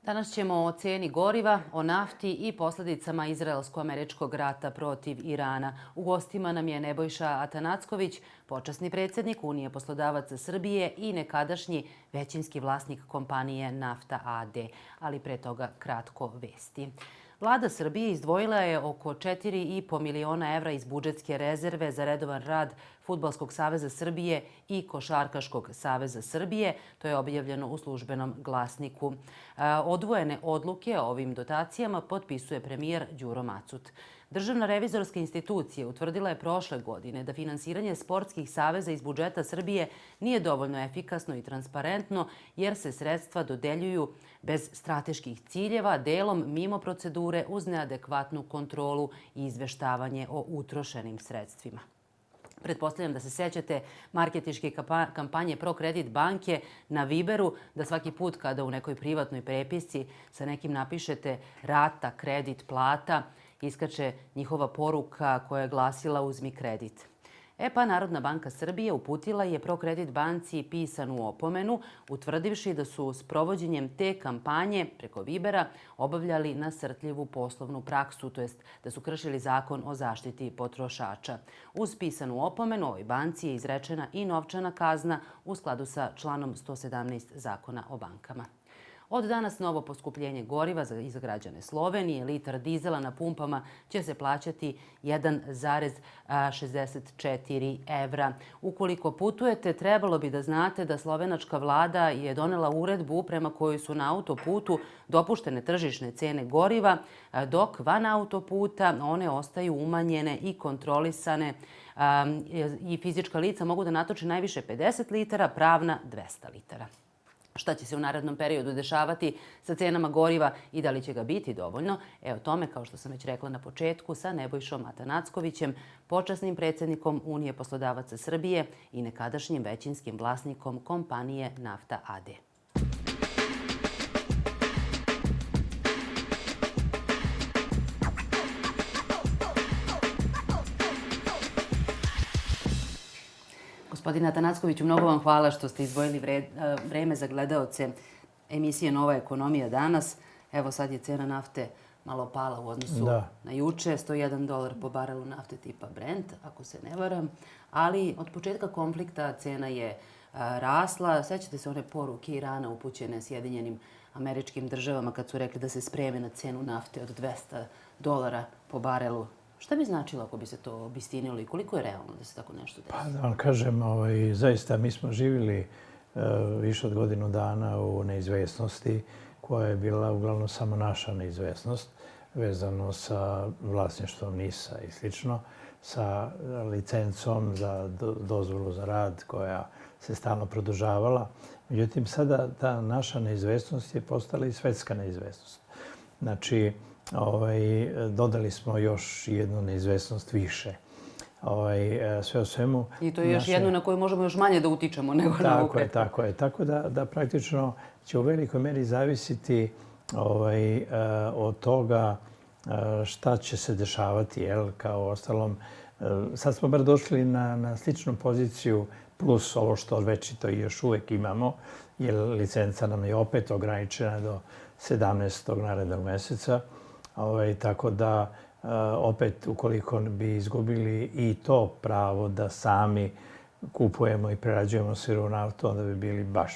Danas ćemo o cijeni goriva, o nafti i posljedicama izraelsko-američkog rata protiv Irana. U gostima nam je Nebojša Atanacković, počasni predsjednik Unije poslodavaca Srbije i nekadašnji većinski vlasnik kompanije Nafta a.d. Ali pre toga kratko vesti. Vlada Srbije izdvojila je oko 4,5 miliona evra iz budžetske rezerve za redovan rad Fudbalskog saveza Srbije i Košarkaškog saveza Srbije. To je objavljeno u službenom glasniku. Odvojene odluke o ovim dotacijama potpisuje premijer Đuro Macut. Državna revizorska institucija utvrdila je prošle godine da finansiranje sportskih saveza iz budžeta Srbije nije dovoljno efikasno i transparentno jer se sredstva dodeljuju bez strateških ciljeva, delom mimo procedure uz neadekvatnu kontrolu i izveštavanje o utrošenim sredstvima. Pretpostavljam da se sećate marketinške kampanje ProCredit banke na Viberu, da svaki put kada u nekoj privatnoj prepisci sa nekim napišete rata, kredit, plata, iskače njihova poruka koja je glasila uzmi kredit. Narodna banka Srbije uputila je ProCredit banci pisanu opomenu, utvrdivši da su s provođenjem te kampanje preko Vibera obavljali nasrtljivu poslovnu praksu, to jest da su kršili zakon o zaštiti potrošača. Uz pisanu opomenu ovoj banci je izrečena i novčana kazna u skladu sa članom 117 Zakona o bankama. Od danas novo poskupljenje goriva za građane Slovenije. Litar dizela na pumpama će se plaćati 1,64 evra. Ukoliko putujete, trebalo bi da znate da slovenačka vlada je donela uredbu prema kojoj su na autoputu dopuštene tržišne cene goriva, dok van autoputa one ostaju umanjene i kontrolisane i fizička lica mogu da natoče najviše 50 litara, pravna 200 litara. Šta će se u narednom periodu dešavati sa cenama goriva i da li će ga biti dovoljno? O tome, kao što sam već rekla na početku, sa Nebojšom Atanackovićem, počasnim predsjednikom Unije poslodavaca Srbije i nekadašnjim većinskim vlasnikom kompanije Nafta a.d. Gospodine Atanackoviću, mnogo vam hvala što ste izdvojili vreme za gledaoce emisije Nova ekonomija danas. Evo sad je cena nafte malo pala u odnosu na juče. $101 po barelu nafte tipa Brent, ako se ne varam. Ali od početka konflikta cena je rasla. Sećate se one poruke Irana upućene Sjedinjenim Američkim Državama kad su rekli da se spreme na cenu nafte od $200 po barelu. Šta bi značilo ako bi se to obistinilo i koliko je realno da se tako nešto desi? Pa da vam kažem, zaista mi smo živjeli više od godinu dana u neizvesnosti koja je bila uglavnom samo naša neizvesnost vezano sa vlasništvom NIS-a i slično, sa licencom za dozvolu za rad koja se stalno produžavala. Međutim, sada ta naša neizvesnost je postala i svetska neizvesnost. Znači, dodali smo još jednu neizvesnost više. Sve o svemu... I to je još jednu na koju možemo još manje da utičemo nego na ovu prethodnu. Tako je. Tako da praktično će u velikoj meri zavisiti od toga šta će se dešavati. Kao ostalom, sad smo bar došli na sličnu poziciju plus ovo što večito i još uvek imamo, jer licenca nam je opet ograničena do 17. narednog meseca. Tako da, opet, ukoliko bi izgubili i to pravo da sami kupujemo i prerađujemo sirovu naftu, onda bi bili baš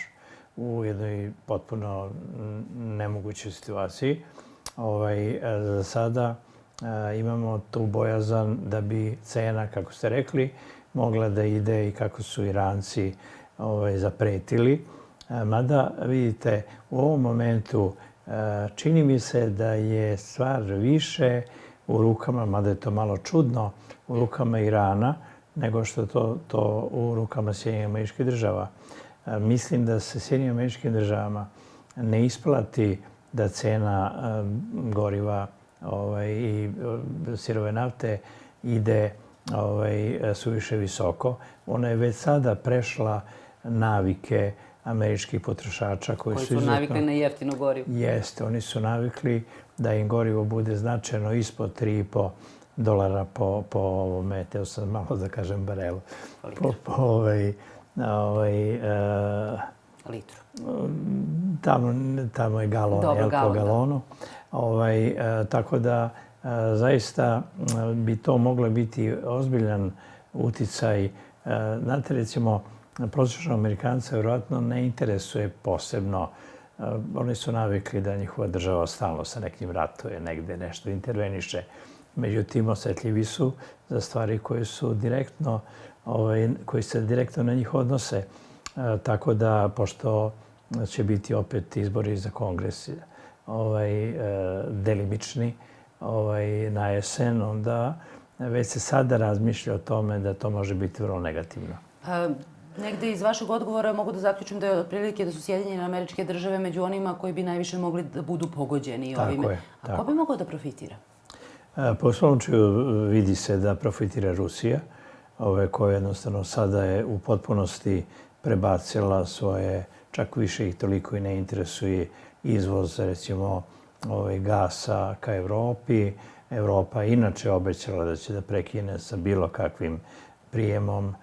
u jednoj potpuno nemogućoj situaciji. Za sada imamo tu bojazan da bi cena, kako ste rekli, mogla da ide i kako su Iranci zapretili. Mada, vidite, u ovom momentu čini mi se da je stvar više u rukama, mada je to malo čudno, u rukama Irana nego što to u rukama Sjedinjenih Američkih Država. Mislim da se Sjedinjenim Američkim Državama ne isplati da cena goriva i sirove nafte ide suviše visoko. Ona je već sada prešla navike američkih potrošača koji su navikli na jeftino gorivo. Jeste, oni su navikli da im gorivo bude značajno ispod $3,5 po ovome, teo sam malo da kažem barelu, litru? Tamo je galon, Dobro, po galonu. Tako da zaista bi to moglo biti ozbiljan uticaj. Znate, recimo, prosječnog Amerikanca vjerojatno ne interesuje posebno. Oni su navikli da njihova država stalno sa nekim ratuje, negde nešto interveniše. Međutim, osjetljivi su za stvari koje su direktno, koji se direktno na njih odnose. Tako da, pošto će biti opet izbori za kongres delimični na jesen, onda već se sada razmišlja o tome da to može biti vrlo negativno. Negde iz vašeg odgovora mogu da zaključim da je otprilike da su Sjedinjene Američke Države među onima koji bi najviše mogli da budu pogođeni ovime. Tako je. A ko bi mogao da profitira? Po svom slučaju vidi se da profitira Rusija, koja jednostavno sada je u potpunosti prebacila svoje, čak više ih toliko i ne interesuje izvoz, recimo, gasa ka Evropi. Evropa inače obećala da će da prekine sa bilo kakvim prijemom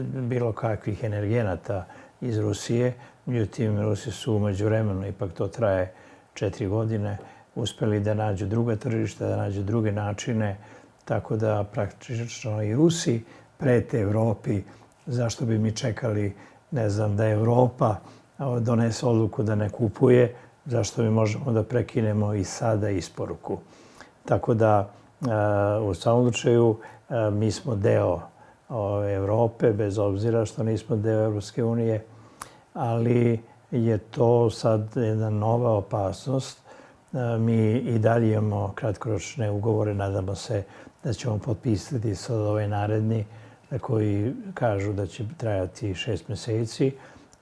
bilo kakvih energenata iz Rusije. Međutim, Rusi su umeđu vremenu, ipak to traje 4 godine, uspeli da nađu druga tržišta, da nađu druge načine, tako da praktično i Rusi prete Evropi. Zašto bi mi čekali, ne znam, da Evropa donese odluku da ne kupuje, zašto mi možemo da prekinemo i sada isporuku. Tako da, u svakom slučaju, mi smo deo Evrope, bez obzira što nismo deo Evropske unije, ali je to sad jedna nova opasnost. Mi i dalje imamo kratkoročne ugovore, nadamo se da ćemo potpisati sad ovaj naredni koji kažu da će trajati 6 meseci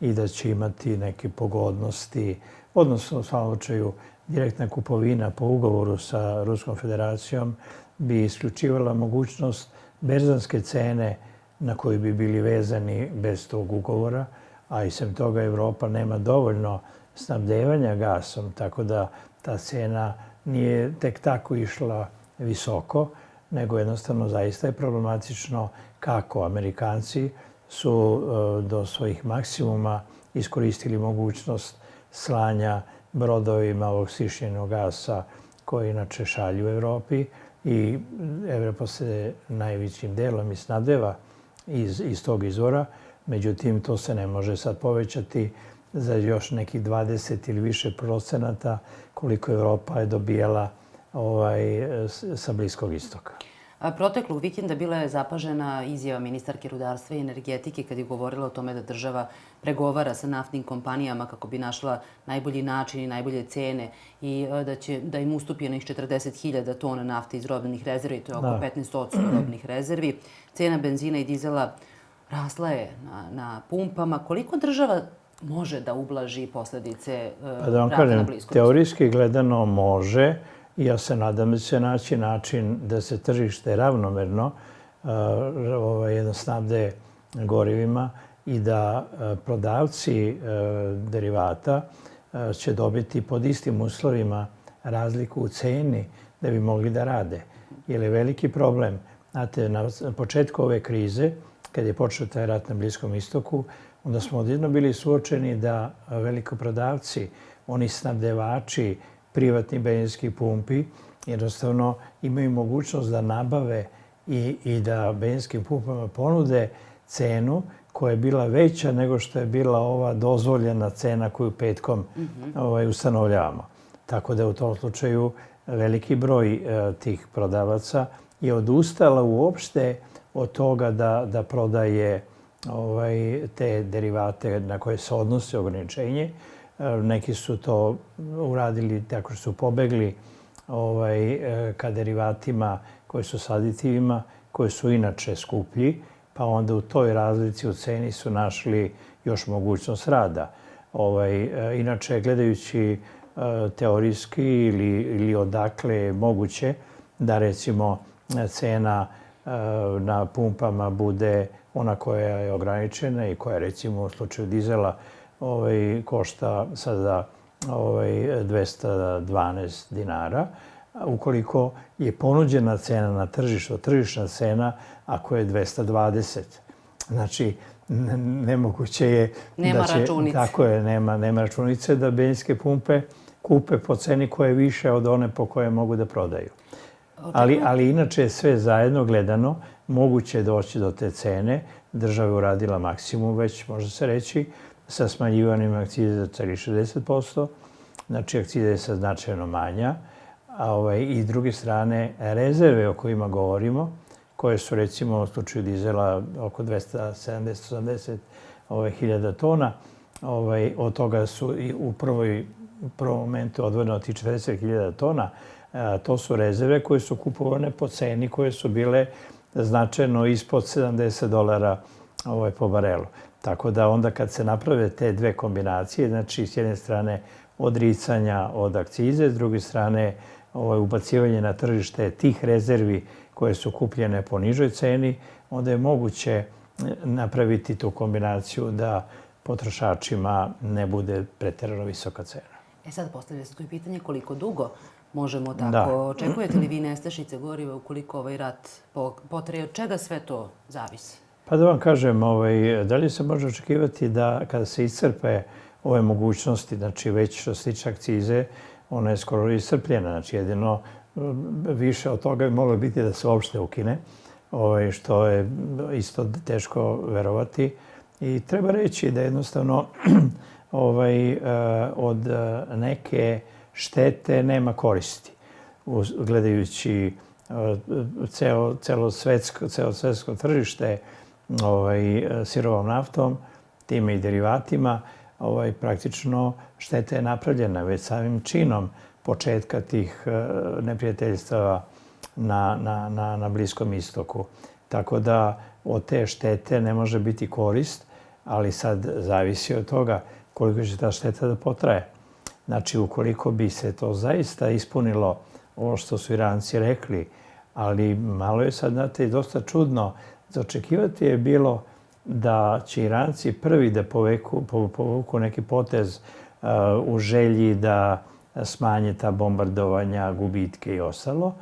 i da će imati neke pogodnosti, odnosno u svakom slučaju direktna kupovina po ugovoru sa Ruskom federacijom bi isključivala mogućnost berzanske cene na koju bi bili vezani bez tog ugovora, a i sem toga Evropa nema dovoljno snabdevanja gasom, tako da ta cena nije tek tako išla visoko, nego jednostavno zaista je problematično kako Amerikanci su do svojih maksimuma iskoristili mogućnost slanja brodovima ovog sišljenog gasa koji inače šalju u Evropi i Evropa se najvećim delom i snabdeva iz tog izvora. Međutim, to se ne može sad povećati za još nekih 20 ili više procenata koliko Evropa je dobijala sa Bliskog istoka. Proteklog vikenda bila je zapažena izjava ministarke rudarstva i energetike kad je govorila o tome da država pregovara sa naftnim kompanijama kako bi našla najbolji način i najbolje cene i da im ustupi onih 40.000 tona nafte iz robnih rezervi, to je oko 15% robnih rezervi. Cena benzina i dizela rasla je na pumpama. Koliko država može da ublaži posledice rata na Bliskom istoku? Teorijski gledano može. Ja se nadam da će naći način da se tržište ravnomerno snabde gorivima i da prodavci derivata će dobiti pod istim uslovima razliku u ceni da bi mogli da rade. Jer je veliki problem. Znate, na početku ove krize, kad je počeo taj rat na Bliskom istoku, onda smo odjedno bili suočeni da velikoprodavci, oni snabdevači privatni benzinskih pumpi, jednostavno imaju mogućnost da nabave i da benzinskim pumpama ponude cenu koja je bila veća nego što je bila ova dozvoljena cena koju petkom ustanovljavamo. Tako da u tom slučaju veliki broj tih prodavaca je odustala uopšte od toga da prodaje te derivate na koje se odnose ograničenje. Neki su to uradili tako što su pobegli ka derivatima koji su s aditivima, koji su inače skuplji, pa onda u toj razlici u ceni su našli još mogućnost rada. Inače, gledajući teorijski ili odakle je moguće da recimo cena na pumpama bude ona koja je ograničena i koja recimo u slučaju dizela košta sada 212 dinara. Ukoliko je ponuđena cena na tržištu, tržišna cena, ako je 220. Znači, nemoguće je Nema računice. Tako je, nema računice da benzinske pumpe kupe po ceni koja je više od one po koje mogu da prodaju. Ali inače sve zajedno gledano moguće je doći do te cene. Država je uradila maksimum već, može se reći, sa smanjivanjem akcize za celi 60%. Znači, akciza je sad značajno manja. I s druge strane, rezerve o kojima govorimo, koje su recimo u slučaju dizela oko 270-80 hiljada tona, od toga su i u prvom momentu odvojeno tih 40.000 tona. To su rezerve koje su kupovane po ceni koje su bile značajno ispod $70 po barelu. Tako da onda kad se naprave te dve kombinacije, znači s jedne strane odricanja od akcize, s druge strane ubacivanje na tržište tih rezervi koje su kupljene po nižoj ceni, onda je moguće napraviti tu kombinaciju da potrošačima ne bude pretjerano visoka cena. Sad postavlja se tu i pitanje koliko dugo možemo tako. Očekujete li vi nestašice goriva ukoliko ovaj rat potraje? Od čega sve to zavisi? Pa da vam kažem, da li se može očekivati da kada se iscrpe ove mogućnosti, znači već što se tiče akcize, ona je skoro iscrpljena. Znači jedino više od toga bi moglo biti da se uopšte ukine, što je isto teško verovati. I treba reći da jednostavno od neke štete nema koristi. Gledajući celo svetsko tržište sirovom naftom, time i derivatima, praktično šteta je napravljena već samim činom početka tih neprijateljstava na Bliskom istoku. Tako da od te štete ne može biti korist, ali sad zavisi od toga koliko će ta šteta da potraje. Znači, ukoliko bi se to zaista ispunilo, ovo što su Iranci rekli, ali malo je sad, znate, dosta čudno. Za očekivati je bilo da će Iranci prvi da povuku neki potez u želji da smanje ta bombardovanja, gubitke i ostalo.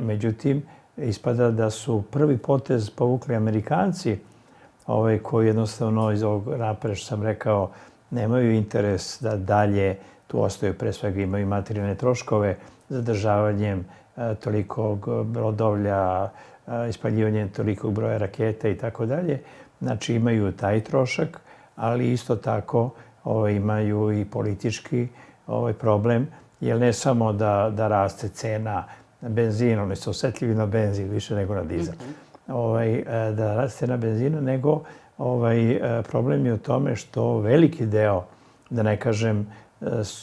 Međutim, ispada da su prvi potez povukli Amerikanci, koji jednostavno iz ovog napred što sam rekao nemaju interes da dalje tu ostaju, pre svega imaju materijalne troškove zadržavanjem tolikog brodovlja, ispaljivanjem tolikog broja raketa i tako dalje. Znači imaju taj trošak, ali isto tako imaju i politički problem, jer ne samo da raste cena benzina, oni su osetljivi na benzin više nego na dizel, da raste na benzina, nego problem je u tome što veliki deo, da ne kažem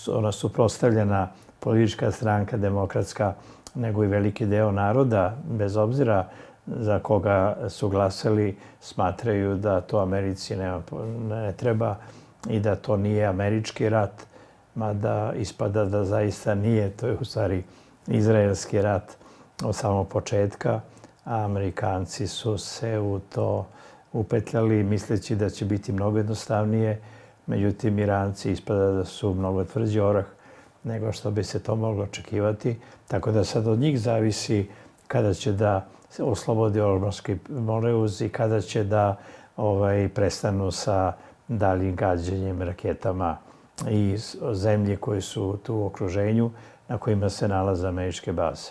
ona suprotstavljena politička stranka, demokratska, nego i veliki deo naroda, bez obzira za koga su glasali, smatraju da to Americi ne treba i da to nije američki rat, mada ispada da zaista nije. To je u stvari izraelski rat od samog početka, a Amerikanci su se u to upetljali misleći da će biti mnogo jednostavnije. Međutim, Iranci ispada da su mnogo tvrđi orah nego što bi se to moglo očekivati. Tako da sad od njih zavisi kada će da oslobodi Ormonski moleuz i kada će da prestanu sa daljim gađanjem raketama i zemlje koje su tu u okruženju na kojima se nalaze američke baze.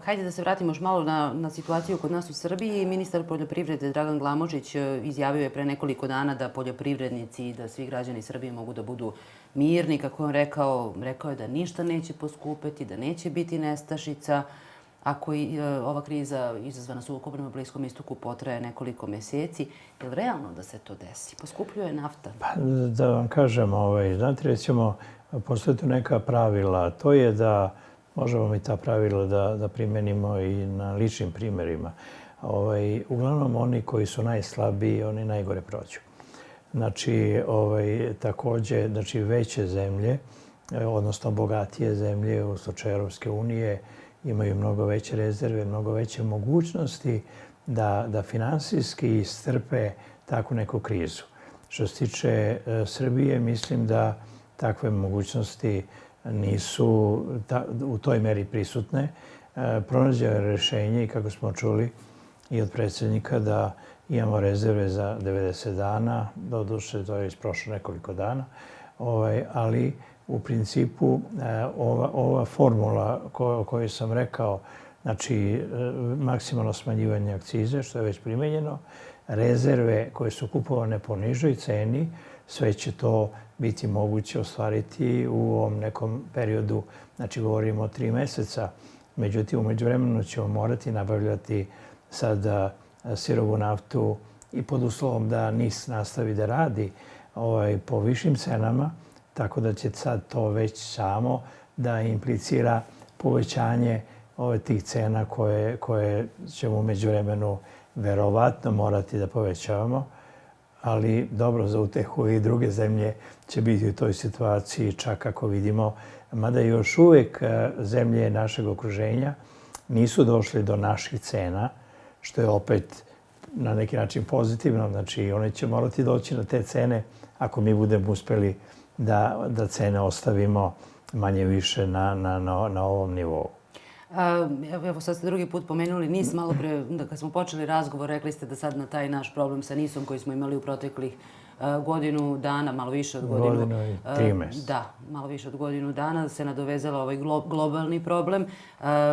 Hajde da se vratimo još malo na situaciju kod nas u Srbiji. Ministar poljoprivrede Dragan Glamočić izjavio je pre nekoliko dana da poljoprivrednici i da svi građani Srbije mogu da budu mirni. Kako je on rekao je da ništa neće poskupeti, da neće biti nestašica. Ako ova kriza izazvana sukobom na Bliskom istoku potraje nekoliko meseci, je li realno da se to desi? Poskupljuje nafta? Pa, da vam kažem, znate, recimo, postoje tu neka pravila. To je da možemo mi ta pravila da primenimo i na ličnim primjerima. Uglavnom, oni koji su najslabiji, oni najgore prođu. Znači, također, veće zemlje, odnosno bogatije zemlje u slučaju Europske unije, imaju mnogo veće rezerve, mnogo veće mogućnosti da finansijski istrpe takvu neku krizu. Što se tiče Srbije, mislim da takve mogućnosti nisu u toj meri prisutne. Pronađeno je rješenje i kako smo čuli i od predsjednika da imamo rezerve za 90 dana, doduše to je već prošlo nekoliko dana, ali u principu ova formula o kojoj sam rekao, znači maksimalno smanjivanje akcize, što je već primenjeno, rezerve koje su kupovane po nižoj ceni, sve će to biti moguće ostvariti u ovom nekom periodu, znači govorimo o 3 meseca. Međutim, u međuvremenu ćemo morati nabavljati sada sirovu naftu i pod uslovom da NIS nastavi da radi po višim cenama, tako da će sad to već samo da implicira povećanje tih cena koje ćemo u međuvremenu verovatno morati da povećavamo. Ali dobro, za utehu i druge zemlje će biti u toj situaciji, čak ako vidimo, mada još uvijek zemlje našeg okruženja nisu došli do naših cena, što je opet na neki način pozitivno. Znači, one će morati doći na te cene ako mi budemo uspeli da cene ostavimo manje više na ovom nivou. Evo sad ste drugi put pomenuli NIS. Malo pre, kad smo počeli razgovor, rekli ste da sad na taj naš problem sa NIS-om koji smo imali u proteklih godinu dana, malo više od godinu i 3 meseca. Da, malo više od godinu dana se nadovezala ovaj globalni problem.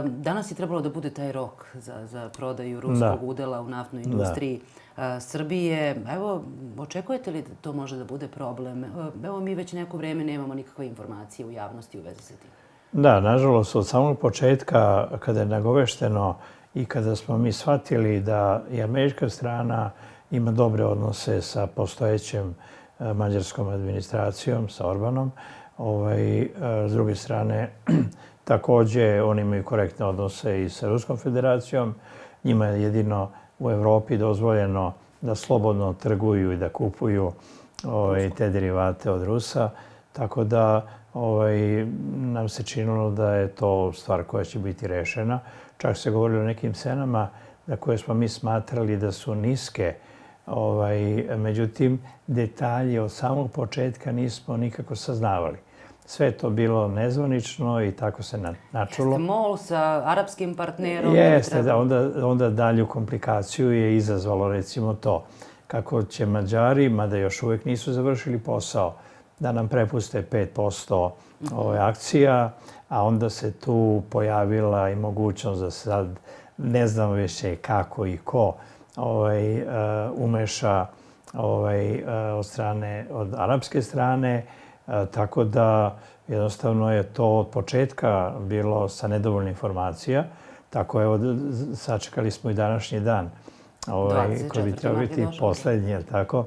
Danas je trebalo da bude taj rok za prodaju ruskog udela u naftnoj industriji Srbije. Evo, očekujete li da to može da bude problem? Evo, mi već neko vreme nemamo nikakve informacije u javnosti u vezi sa tim. Da, nažalost, od samog početka, kada je nagovešteno i kada smo mi shvatili da i američka strana ima dobre odnose sa postojećem mađarskom administracijom, sa Orbanom, s druge strane, također oni imaju korektne odnose i sa Ruskom federacijom. Njima je jedino u Evropi dozvoljeno da slobodno trguju i da kupuju te derivate od Rusa. Tako da nam se činilo da je to stvar koja će biti rešena. Čak se govorilo o nekim cenama na koje smo mi smatrali da su niske. Međutim, detalje od samog početka nismo nikako saznavali. Sve je to bilo nezvanično i tako se načulo. Jeste MOL sa arapskim partnerom? Jeste, da. Onda dalju komplikaciju je izazvalo recimo to. Kako će Mađari, mada još uvijek nisu završili posao, da nam prepuste 5% akcija, a onda se tu pojavila i mogućnost da sad ne znam više kako i ko umeša od arapske strane, tako da jednostavno je to od početka bilo sa nedovoljno informacija. Tako evo, sačekali smo i današnji dan koji bi trebao biti poslednji, tako?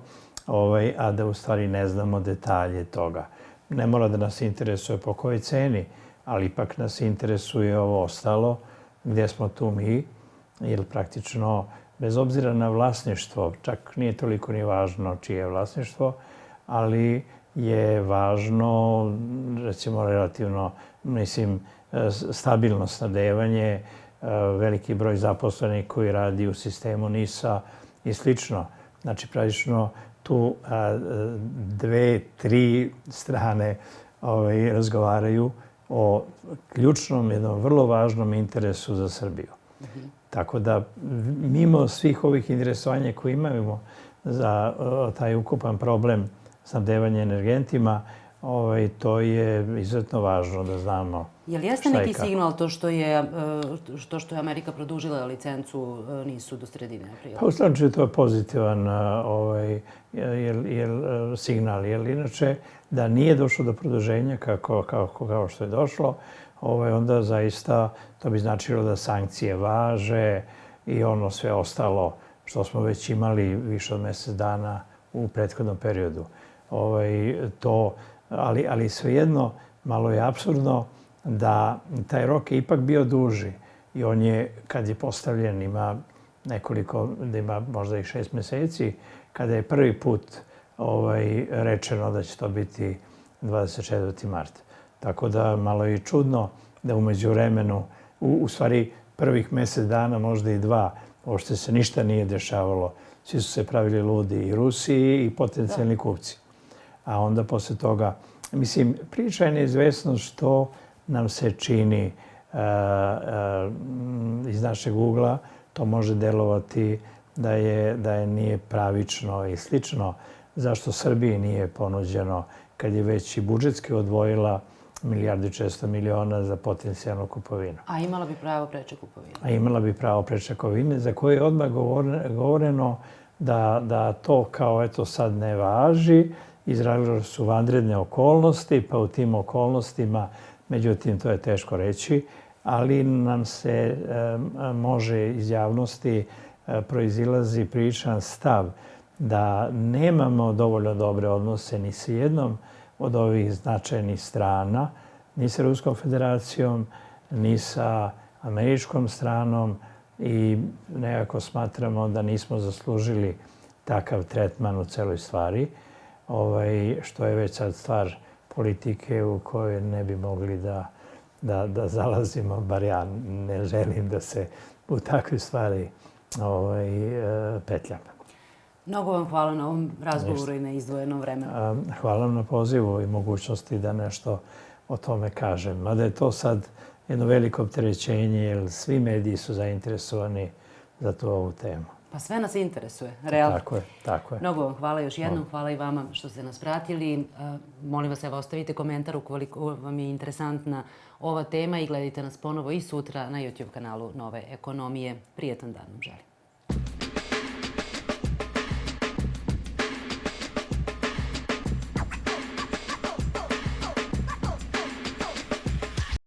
A da u stvari ne znamo detalje toga. Ne mora da nas interesuje po kojoj ceni, ali ipak nas interesuje ovo ostalo, gdje smo tu mi, jer praktično, bez obzira na vlasništvo, čak nije toliko ni važno čije je vlasništvo, ali je važno, recimo, relativno, stabilno snabdevanje, veliki broj zaposlenih koji radi u sistemu NIS-a i slično. Znači, praktično, tu 2-3 strane razgovaraju o ključnom, jednom vrlo važnom interesu za Srbiju. Tako da, mimo svih ovih interesovanja koje imamo za taj ukupan problem snabdevanja energentima, to je izuzetno važno da znamo šta i kako. Je li jeste neki signal to što je Amerika produžila licencu NIS-u do sredine aprila? Pa u slučaju to je pozitivan signal, jer inače da nije došlo do produženja kao što je došlo, onda zaista to bi značilo da sankcije važe i ono sve ostalo što smo već imali više od mjesec dana u prethodnom periodu. Ali svejedno, malo je apsurdno da taj rok je ipak bio duži i on je, kad je postavljen, ima možda i 6 mjeseci, kada je prvi put rečeno da će to biti 24. mart. Tako da malo je čudno da umeđu vremenu, u stvari prvih mjesec dana, možda i 2, uopšte se ništa nije dešavalo. Svi su se pravili ludi i Rusiji i potencijalni kupci. A onda posle toga, priča je neizvesno što nam se čini iz našeg ugla. To može delovati da nije pravično i slično. Zašto Srbiji nije ponuđeno, kad je već i budžetski odvojila 1.400.000.000 za potencijalnu kupovinu. A imala bi pravo preče kupovine. A imala bi pravo preče kupovine, za koje je odmah govoreno da to kao eto sad ne važi, izrazile su vanredne okolnosti, pa u tim okolnostima, međutim to je teško reći, ali nam se može iz javnosti proizilazi priličan stav da nemamo dovoljno dobre odnose ni sa jednom od ovih značajnih strana, ni sa Ruskom federacijom, ni sa američkom stranom i nekako smatramo da nismo zaslužili takav tretman u celoj stvari, što je već sad stvar politike u kojoj ne bi mogli da zalazimo, bar ja ne želim da se u takve stvari petljam. Mnogo vam hvala na ovom razgovoru i na izdvojenom vremenu. Hvala vam na pozivu i mogućnosti da nešto o tome kažem. Mada je to sad jedno veliko opterećenje, jer svi mediji su zainteresovani za tu ovu temu. Pa sve nas interesuje, realno. Tako je. Mnogo vam hvala još jednom. Hvala i vama što ste nas pratili. Molim vas, evo, ostavite komentar ukoliko vam je interesantna ova tema i gledajte nas ponovo i sutra na YouTube kanalu Nove ekonomije. Prijetan dan vam želim.